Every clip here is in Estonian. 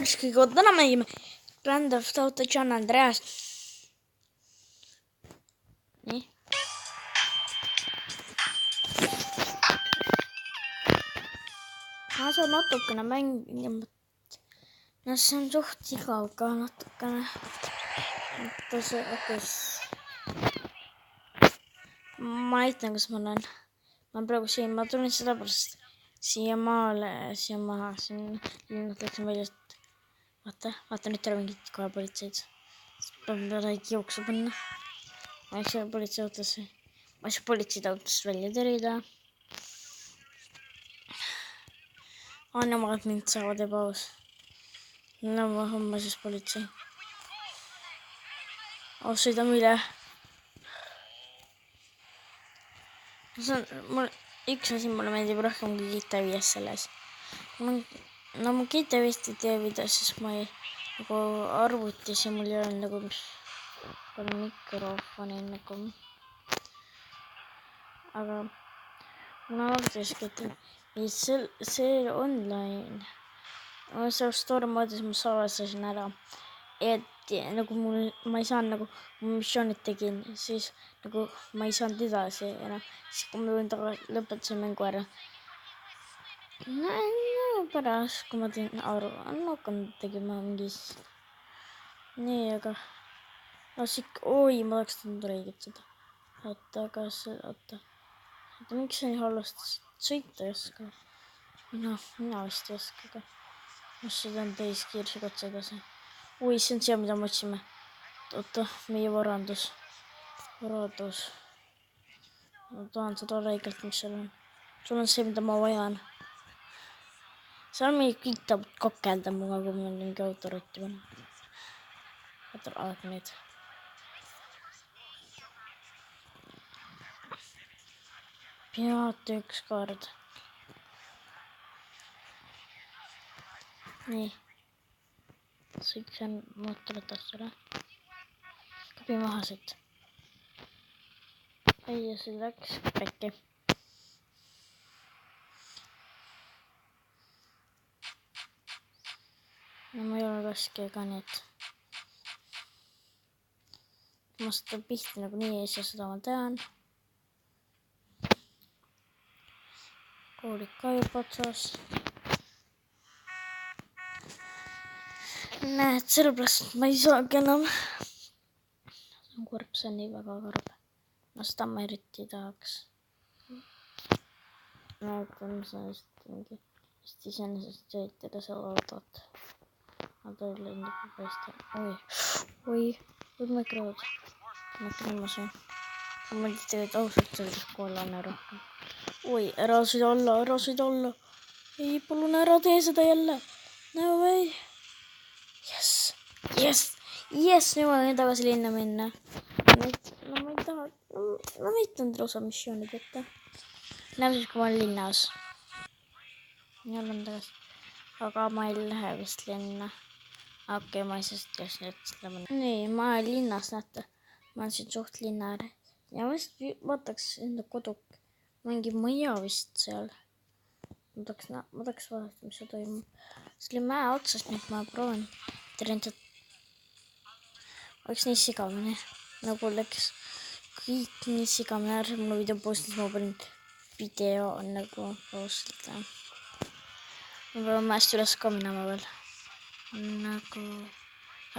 Kõige täna mängime Grand Theft Auto San Andreast. Nii. Ma saan natukene mängima. No see on suht igav ka natukene. Ma näitan, kus ma olen. Ma praegu siin, ma tulin seda pärast siia maale, siia maha, siin linnad läksin välja. Vaata nüüd tuleb mingid kohe politseid. Peab midagi jooksu panna. Ma ei saa politseid autost välja terida. Nemad mind saavad ebaus. No ma homme siis politsei. Sõidame üle. Üks asi mulle meeldib rohkem kui GTA 5 selles. No mu GTA 5 teevida, siis ma ei nagu arvutis ja mul ei ole nagu mikrofoni nagu. Aga mul arvutis GTA 5 see online. See story moodis ma salasasin ära. Et nagu ma ei saanud nagu missioonid tegin, siis nagu ma ei saanud edasi enam. Siis kui ma lõpetasin mängu ära. No pärast, kui ma tegin aru, hakkan tegema mingis. Nii, aga oi, ma tahaks tunda õiget seda. Oota, miks see nii halvasti sõita ei oska? Mina vist ei oska ka. Seda on täiskiirsega otsa edasi. Oi, see on see, mida me otsime. Oota, meie varandus. Ma tahan seda räigelt, mis seal on. Sul on see, mida ma vajan. Seal meil kõik tahab kakelda muga, kui meil mingi autorotti panna. Vaata need. Peate üks kord. Nii. Sõitsen mootoritast üle. Kapi maha siit. Ja see läks pekki. No ma ei ole raske ka nii, et ma seda pihti nagu nii ei saa, seda ma tean. Koolik ka juba otsas. Näed, sellepärast ma ei saagi enam. See on kurb, see on nii väga kurb. No seda ma eriti ei tahaks. Näed, on see mingi iseenesest sõitada seal autot. Aga lendab paista. Oi, ma krõud. Ma krõmmasin. Ma mõtlen tegelikult ausalt selles kool on rohkem. Oi, ära sõida alla. Ei, palun ära tee seda jälle. No way. Yes, nüüd ma võin tagasi linna minna. No ma ei taha. Ma võitan osa missioonid ette. Näeme siis, kui ma olen linnas. Ja olen tagasi. Aga ma ei lähe vist linna. Okei, ma ei saa just nüüd ütlema. Nii, ma olen linnas, näete. Ma olen siin suht linna ära. Ja ma vist vaataks enda koduk. Mingi maja vist seal. Ma tahaks vaadata, mis see toimub. See oli mäe otsast, nüüd ma proovin. Oleks nii sigamine. Nagu läks kõik nii sigamine ära. Mul video postis, ma panin video nagu postida. Ma pean mäest üles ka minema veel. Nagu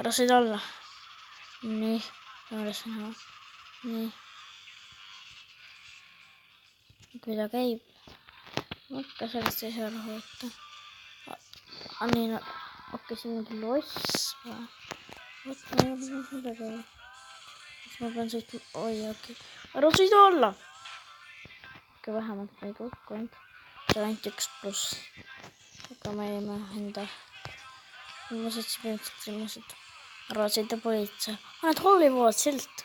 ära sõida alla. Nii, üles minema. Nii. Kui ta käib. Ikka sellest ei saa rahu võtta. Nii, okei, siin mingi loss või? Võtta, ma ei ole midagi. Siis ma pean sõitma. Oi, okei. Ära sõida alla! Okei, vähemalt ma ei kokku ainult. See on ainult 1+. Aga ma ei enda. Ma sõitsin ära sõida politsei. Need Hollywood silt.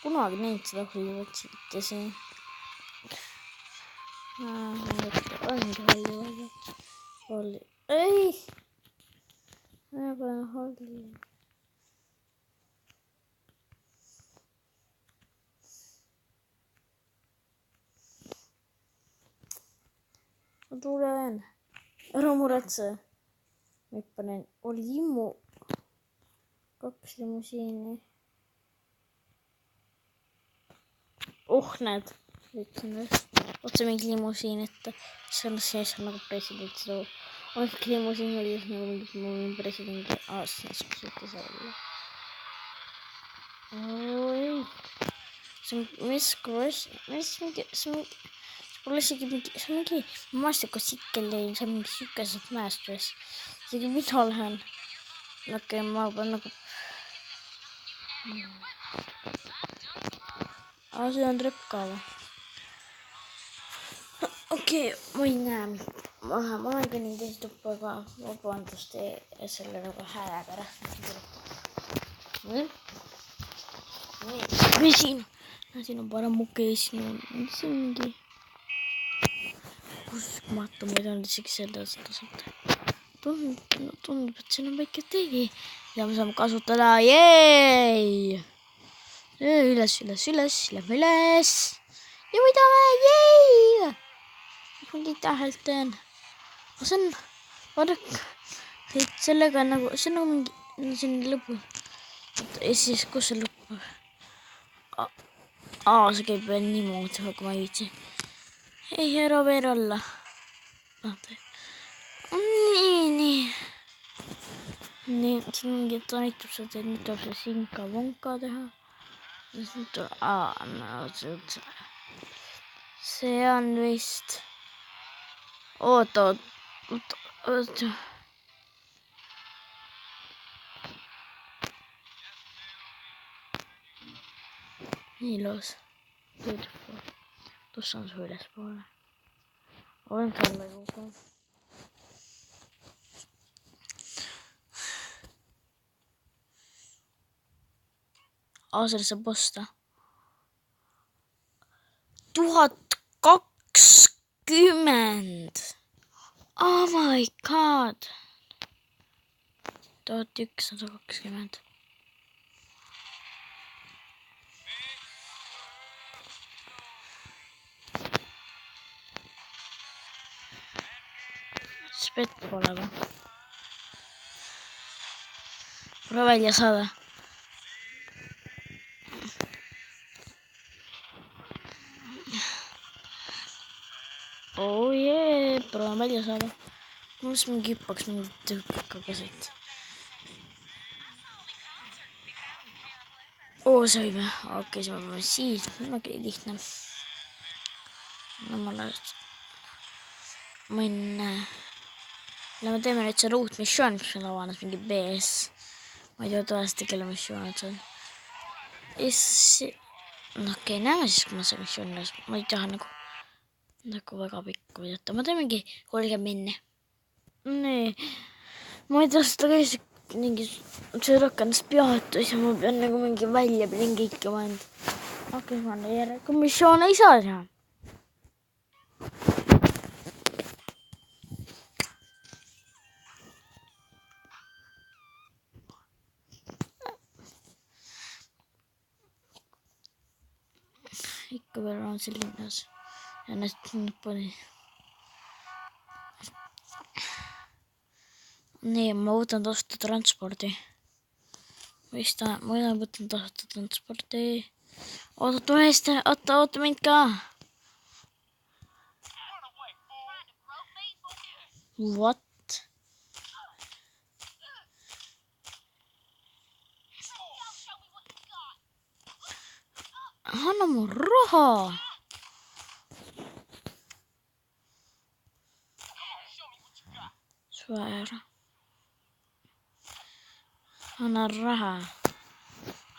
Kunagi näinud seda Hollywood silti siin. Ongi Hollywood. Ei! Ma panen Hollywood. Ma tulen. Ära muretse. Nüüd panen limu. 2 limusiini. Näed. Otse mingi limusiin ette. Selles sees on nagu president seda. On limusiin oli nagu mingi presidendi aastas kusutas olla. Oi. See on pole isegi mingi, see on mingi maastikusikkel lein, see on mingi sükesed mäestus. Isegi mina lähen. Okei, ma pean nagu... see on trepp ka või? Okei, ma ei näe mitte. Ma olen kõnnin teise tuppa, aga vabandust selle nagu hääle pärast. Või siin on parem mukeis. Mis on mingi... Uskumatu, ma ei tahan isegi selle tasata. Tundub, et siin on väike tegi. Ja me saame kasutada. Jeei! Üles. Lähme üles. Ja võidame. Jeei! Mingi tähelt teen. See on... Vaadake. Sellega nagu... See on nagu mingi... See on lõpu. Ja siis, kus see lõpu? See käib veel niimoodi, aga ma ei viitsi. Ei, ära veel olla. Nii. Nii, siin mingi näitab seda, et nüüd tuleb see sinka-vonka teha. See on vist... Oota. Nii ilus. Tuossa on sun ylespuolella. Olen tällä joukkoon. Aserissa posta. 1020. Oh my god. 1120. Spett pole või? Pole välja saada. Oh jee, proovime välja saada. Mul mingi hüppaks mingi tõukaga siit. See võime. Okei, see võime siis. Minagi lihtne. No ma lähen. Ma ei näe. Ja me teeme nüüd see root mission, mis on avanes mingi BS. Ma ei tea tõesti, kelle missioon see on. Okei, näeme siis, kui ma see missioon üles. Ma ei taha nagu väga pikku videota. Ma teen mingi 30 minni. Nii. Ma ei taha seda käis mingi... See rakendus peatus ja ma pean nagu mingi välja pidin kõik mõnd. Okei, ma olen järelikult missioon ei saa teha. Ikka veel on see linnas. Ja nüüd pani. Nii, ma võtan tasuta transpordi. Ma võtan tasuta transpordi. Oota mind ka. What? Anna mu raha. Swear. Anna raha.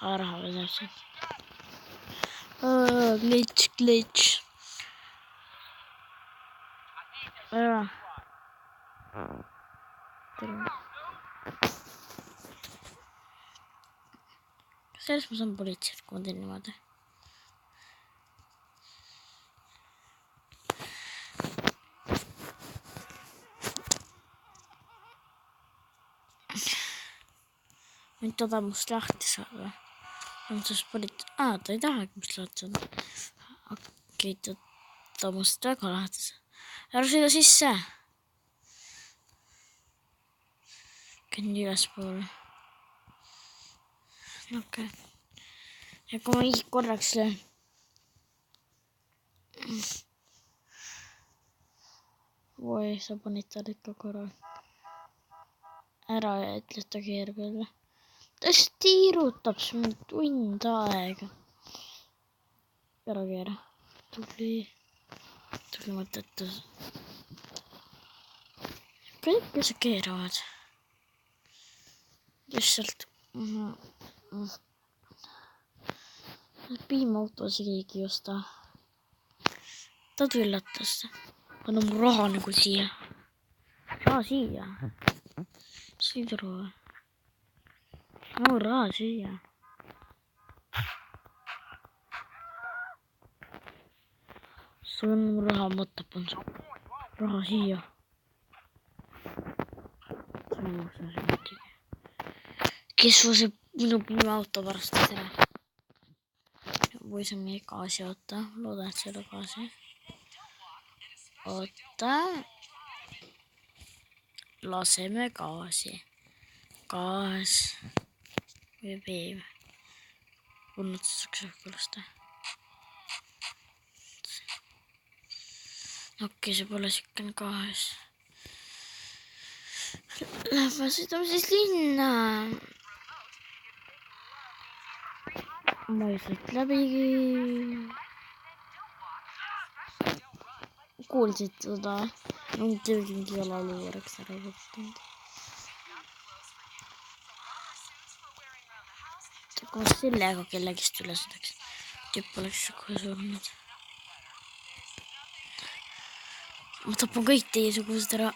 Raha või täpselt. Glitch. Selles ma saan politseid, kui ma teen niimoodi. Nüüd ta must lahti saada. Ta ei tahagi must lahti saada. Okei, ta must väga lahti saada. Ära sõida sisse. Käin ülespoole. Okei. Ja kui ma korraks löön. Voi, sa panid tal ikka korral. Ära ja ütled ta keerab jälle. Ta tiirutab mind tund aega. Ära keera. Tuli mõtetus. Kõik, kes keeravad. Lihtsalt. Piimautos keegi ei osta. Ta üllatas. Anna mu raha nagu siia. Raha siia. Sidru. Mu raha siia. Sul on mu raha, ma tapan su. Raha siia. Kes võseb minu piimauto pärast ära? Või see on meie gaasi oota. Loodan, et see ei ole gaasi. Oota. Laseme gaasi. Gaas. Või veeb. Unnutuseks õhkulasta. Okei, see pole siukene gaas. Lähme sõidame siis linna. Ma ei sõit läbigi. Kuulsid seda? Nüüd mingi jalalugu oleks ära võtnud. Kui ma sellega kellegist üle sõidaks, tüüp oleks kohe surnud. Ma tapan kõik teiesugused ära.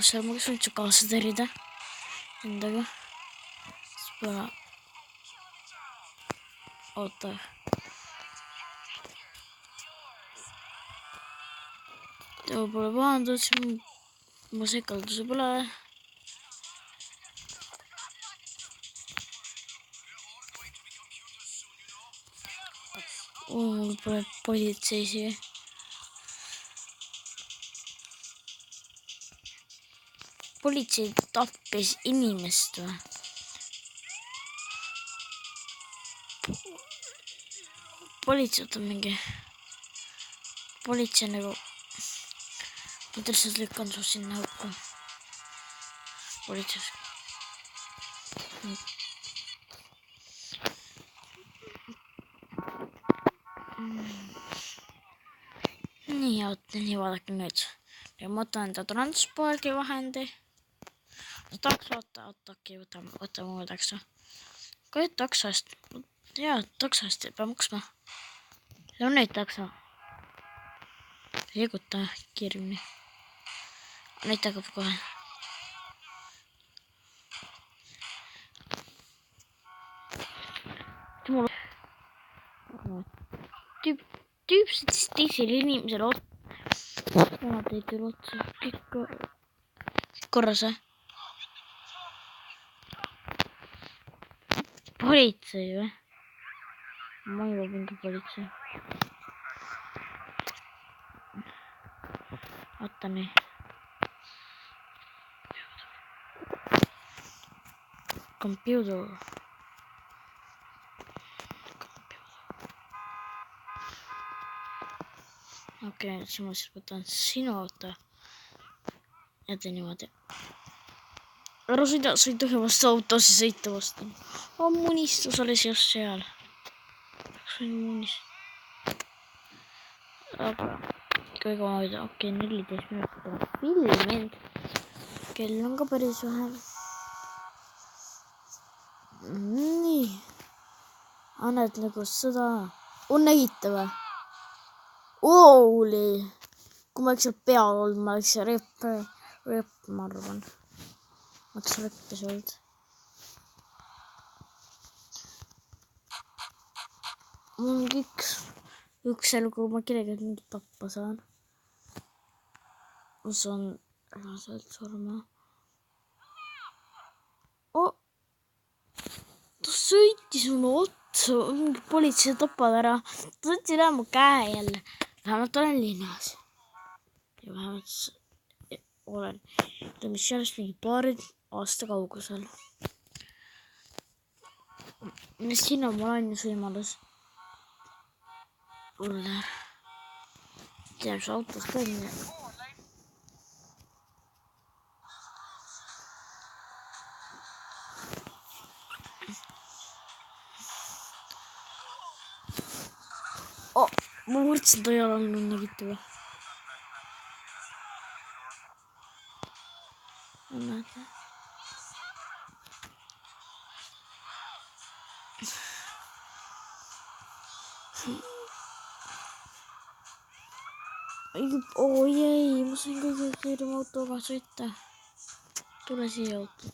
Seal ma võin su kaasa tõrida endaga. Siis pole. Oota. Teo pole pahandus. Mu sekalduse pole. Mul pole politseisi. Politsei tappis inimest või? Politsei on mingi. Politsei nagu. Ma tõlselt lükkan su sinna hukku. Politseis. Nii, vaadake nüüd. Ja ma võtan enda transpordivahendi. Takso, okei, võtame uue takso. Kui takso eest, takso eest ei pea maksma. See on nüüd takso. Liiguta kiiremini. Nüüd hakkab kohe. Tüüp sõitis teisele inimesele otsa. Ma teid küll otsa. Kõik korras või? Politsei või? Ma ei ole mingi politsei. Oota nii. Computer. Okei, siis ma siis võtan sinu auto. Ja tee niimoodi. Ära sõida, sa ei tohi vastu autosse sõita vastu. Munistus oli just seal. See on munistus. Aga kõige vaada, okei, 14 minutit on filminud. Kell on ka päris vähe. Nii. Annad nagu seda. On nägite või? Ooli. Kui ma oleks seal peal olnud, ma oleks rep, ma arvan. Ma oleks reppis olnud. Mul on üks elu, kui ma kellegi mingi tappa saan. Ma saan raselt surma. Ta sõitis mulle otsa, mingi politsei tapad ära. Ta sõitis ära mu käe jälle. Vähemalt olen linnas. Ja vähemalt olen. Mis sellest mingi paarid aasta kaugusel. Siin on mul ainus võimalus. Uller. Tean, see autos kõnni. Ma mõtlesin, ta ei ole olnud nägite või? Näete. Oi ei, ma sain kõige kiirema autoga sõita. Tule siia auto.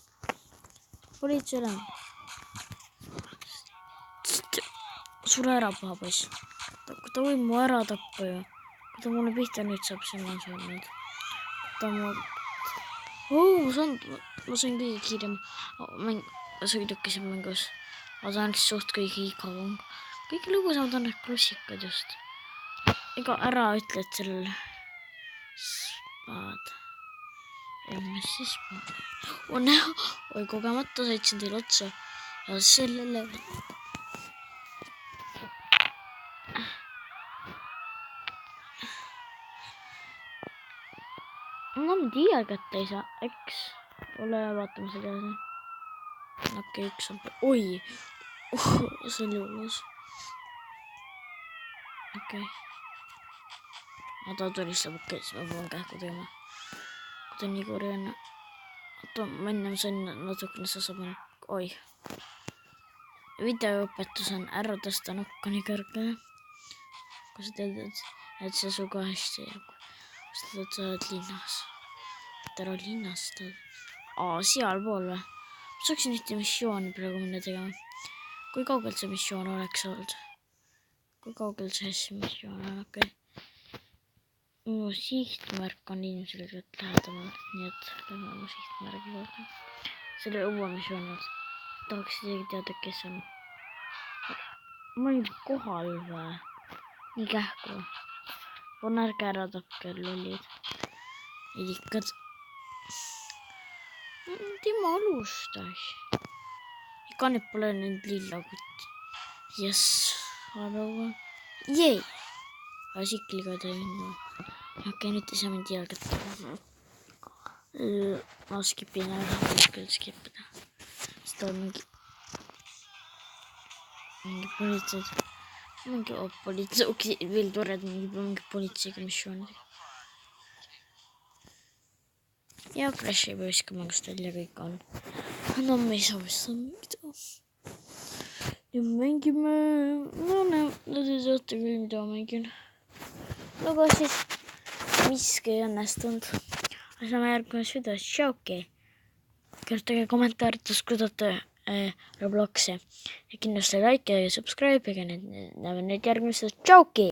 Politsei olen. Sure ära, paha poiss. Ta võib mu ära tappa ju. Kui ta mulle pihta nüüd saab, siis ma surnud. Ma sain kõige kiirem sõidukis mängus. Ma saan suht kõige igavam. Kõige lõbusamad on need klassikad just. Ega ära ütled sellele spaad. Ja mis siis spaad? Oi, kogemata sõitsin teile otsa. Ja sellele... No ma tiia kätte ei saa, eks. Ole vaatama selle edasi. Okei, üks on... Oi! See oli uus. Okei. Ta tulistab, okei, siis ma pean kähku tegema. Kui ta nii kuri on... Oota, ma enne sain natukene sasapäin. Oi. Videoõpetus on ära tõsta nokka nii kõrgele. Kui sa tead, et see suga hästi jääb. Sa oled linnas. Et ära linnas tead. Sealpool või? Ma saaksin ühte missiooni praegu minna tegema. Kui kaugel see missioon oleks olnud? Kui kaugel see missioon on? Okei. Mu sihtmärk on ilmselgelt lähedamal. Nii et lähme mu sihtmärgi juurde. Selle uue missiooni. Tahaks isegi teada, kes on. Ma olin kohal või? Nii kähku. On ärge ära tapke, lollid. Idikad. Tema alustas. Ega nüüd pole nüüd lilla kutti. Jess. Halva. Jei. Sikliga tegin. Okei, nüüd ei saa mind jalgata. Ma skipin ära. Küll skipida. Seda on mingi politseid. Mingi politsei, veel tored mingi politseiga missioonidega. Ja Crashi ei püüska mängust välja kõik on. No me ei saa vist mida. Ja mängime... No te teate küll, mida mängin. Aga siis miski ei õnnestunud. Saame järgmises videos. Tšauki! Kirjutage kommentaarides, kui tahate Robloxi. Ja kindlasti like ja subscribe ja näeme nüüd järgmises. Tšauki!